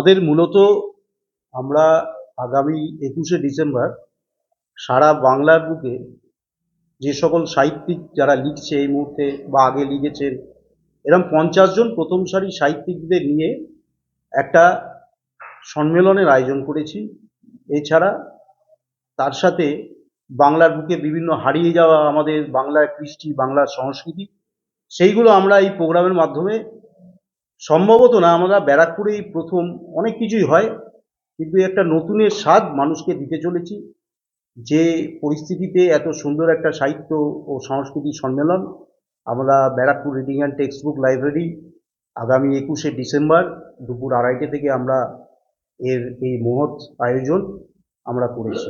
আমাদের মূলত আমরা আগামী 21শে ডিসেম্বর সারা বাংলার বুকে যে সকল সাহিত্যিক যারা লিখছে এই মুহূর্তে বা আগে লিখেছেন এরকম 50 জন প্রথম সারি সাহিত্যিকদের নিয়ে একটা সম্মেলনের আয়োজন করেছি। এছাড়া তার সাথে বাংলার বুকে বিভিন্ন হারিয়ে যাওয়া আমাদের বাংলার কৃষ্টি, বাংলার সংস্কৃতি, সেইগুলো আমরা এই প্রোগ্রামের মাধ্যমে সম্ভবত না আমরা ব্যারাকপুরেই প্রথম, অনেক কিছুই হয় কিন্তু একটা নতুনের স্বাদ মানুষকে দিতে চলেছি। যে পরিস্থিতিতে এত সুন্দর একটা সাহিত্য ও সংস্কৃতি সম্মেলন আমরা Barrackpore reading and text book library আগামী 21শে ডিসেম্বর দুপুর 2:30 থেকে আমরা এর এই মহৎ আয়োজন আমরা করেছি।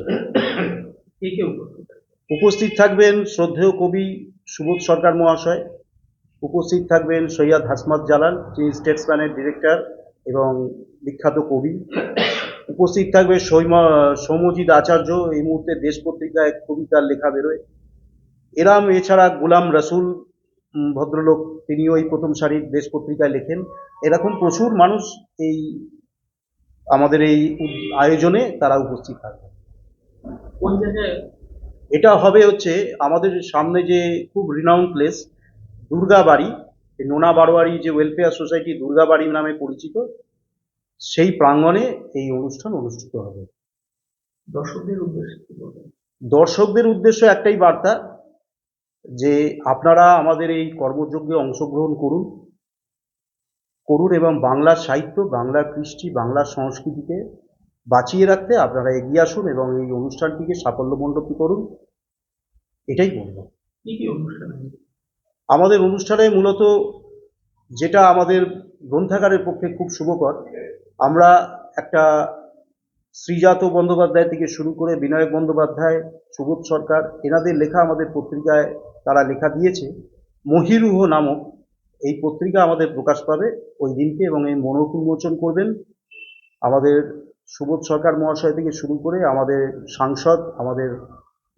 উপস্থিত থাকবেন শ্রদ্ধেয় কবি সুবোধ সরকার মহাশয়, উপস্থিত থাকবেন সৈয়দ হাসমাত জালাল, যিনি স্টেটসম্যানের ডিরেক্টর এবং বিখ্যাত কবি। উপস্থিত থাকবে সৌম্যজিৎ আচার্য, এই মুহূর্তে দেশ পত্রিকায় কবিতার লেখা বেরোয়। এছাড়া গোলাম রসুল ভদ্রলোক, তিনিও এই প্রথম সারির দেশ পত্রিকায় লেখেন। এরকম প্রচুর মানুষ এই আমাদের এই আয়োজনে তারা উপস্থিত থাকবে। কোন জায়গায় এটা হবে হচ্ছে আমাদের সামনে যে খুব রিনাউন্ড প্লেস দুর্গাবাড়ি, নোনা বারোয়ারি যে ওয়েলফেয়ার সোসাইটি দুর্গাবাড়ি নামে পরিচিত, সেই প্রাঙ্গণে এই অনুষ্ঠান অনুষ্ঠিত হবে। দর্শকদের উদ্দেশ্যে কি বলবেন? দর্শকদের উদ্দেশ্যে একটাই বার্তা যে আপনারা আমাদের এই কর্মযজ্ঞে অংশগ্রহণ করুন এবং বাংলার সাহিত্য, বাংলার কৃষ্টি, বাংলার সংস্কৃতিকে বাঁচিয়ে রাখতে আপনারা এগিয়ে আসুন এবং এই অনুষ্ঠানটিকে সাফল্যমণ্ডিত করুন, এটাই বলব। কি কি অনুষ্ঠান? আমাদের অনুষ্ঠানে মূলত যেটা আমাদের গ্রন্থাগারের পক্ষে খুব শুভকর, আমরা একটা শ্রীজাত বন্দ্যোপাধ্যায় থেকে শুরু করে বিনায়ক বন্দ্যোপাধ্যায়, সুবোধ সরকার, এনাদের লেখা আমাদের পত্রিকায় তারা লেখা দিয়েছে। মহিরুহ নামক এই পত্রিকা আমাদের প্রকাশ পাবে ওই দিনকে এবং এই মনোরূপ উন্মোচন করবেন আমাদের সুবোধ সরকার মহাশয় থেকে শুরু করে আমাদের সাংসদ, আমাদের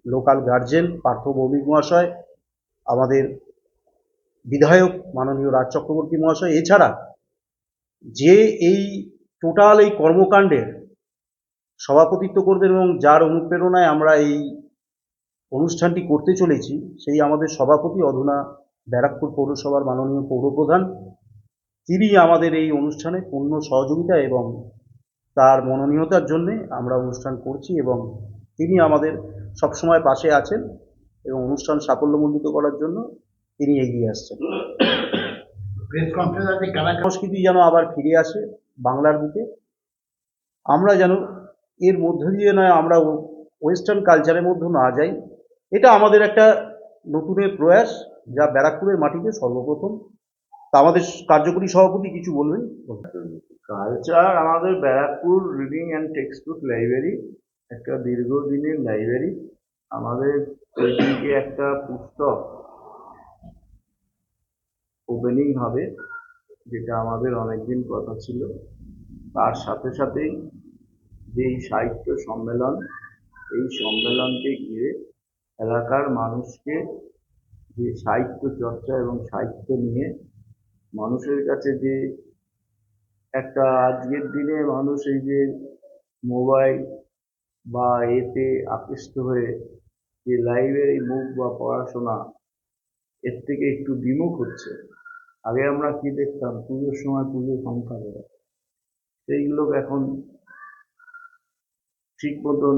লোকাল গার্জেন পার্থ ভৌমিক মহাশয়, আমাদের বিধায়ক মাননীয় রাজ চক্রবর্তী মহাশয়। এছাড়া যে এই টোটাল এই কর্মকাণ্ডের সভাপতিত্ব করবেন এবং যার অনুপ্রেরণায় আমরা এই অনুষ্ঠানটি করতে চলেছি, সেই আমাদের সভাপতি অধুনা ব্যারাকপুর পৌরসভার মাননীয় পৌরপ্রধান, তিনি আমাদের এই অনুষ্ঠানে পূর্ণ সহযোগিতা এবং তার মনোনীয়তার জন্যে আমরা অনুষ্ঠান করছি এবং তিনি আমাদের সবসময় পাশে আছেন এবং অনুষ্ঠান সাফল্যমণ্ডিত করার জন্য তিনি এগিয়ে আসছেন। সংস্কৃতি যেন আবার ফিরে আসে বাংলার বুকে, আমরা যেন এর মধ্য দিয়ে নয় আমরা ওয়েস্টার্ন কালচারের মধ্যে না যাই, এটা আমাদের একটা নতুনের প্রয়াস, যা ব্যারাকপুরের মাটিতে সর্বপ্রথম। তা আমাদের কার্যকরী সভাপতি কিছু বলবেন? কালচার আমাদের Barrackpore reading and text book library একটা দীর্ঘদিনের লাইব্রেরি। আমাদের সেদিনকে একটা পুস্তক ওপেনিং হবে, যেটা আমাদের অনেকদিন কথা ছিল। তার সাথে সাথেই যেই সাহিত্য সম্মেলন, এই সম্মেলনকে ঘিরে এলাকার মানুষকে যে সাহিত্য চর্চা এবং সাহিত্য নিয়ে মানুষের কাছে যে একটা, আজকের দিনে মানুষ এই যে মোবাইল বা এতে আকৃষ্ট হয়ে যে লাইব্রেরি মুখ বা পড়াশোনা, এর থেকে একটু বিমুখ হচ্ছে। আগে আমরা কি দেখতাম, পুজোর সময় পুজো সংখ্যা বেড়ে, সেইগুলো এখন ঠিক মতন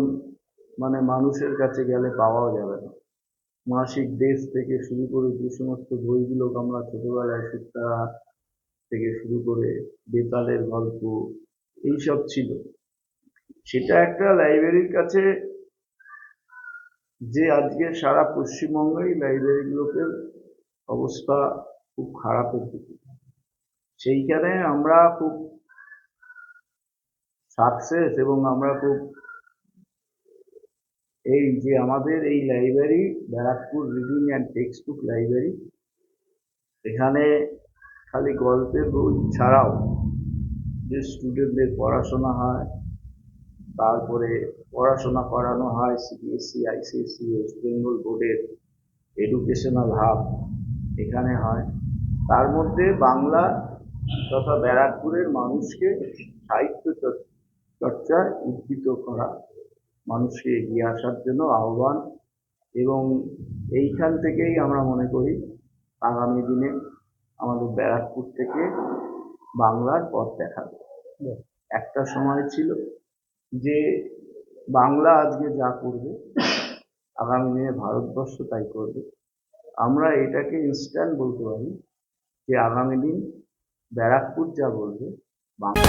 মানে মানুষের কাছে গেলে পাওয়াও যাবে না। মাসিক দেশ থেকে শুরু করে যে সমস্ত বইগুলো আমরা ছোটবেলায় শিক্ষা থেকে শুরু করে বেতালের গল্প এইসব ছিল, সেটা একটা লাইব্রেরির কাছে যে আজকে সারা পশ্চিমবঙ্গেই লাইব্রেরিগুলোকে অবস্থা খুব খারাপের দিকে, সেইখানে আমরা খুব সাকসেস এবং আমরা খুব এই যে আমাদের এই library Barrackpore reading and text book library, এখানে খালি গল্পের বই ছাড়াও যে স্টুডেন্টদের পড়াশোনা হয়, তারপরে পড়াশোনা করানো হয় সিবিএসসি, আইসিএসসি, ওয়েস্ট বেঙ্গল বোর্ডের এডুকেশনাল হাব এখানে হয়। তার মধ্যে বাংলা তথা ব্যারাকপুরের মানুষকে সাহিত্য চর্চায় উদ্বুদ্ধ করা, মানুষকে এগিয়ে আসার জন্য আহ্বান। এবং এইখান থেকেই আমরা মনে করি আগামী দিনে আমাদের ব্যারাকপুর থেকে বাংলার পথ দেখাবে। একটা সময় ছিল যে বাংলা আজকে যা করবে আগামী দিনে ভারতবর্ষ তাই করবে। আমরা এটাকে ইনস্ট্যান্ট বলতে পারি যে আগামী দিন ব্যারাকপুর যা বলবে বাংলা।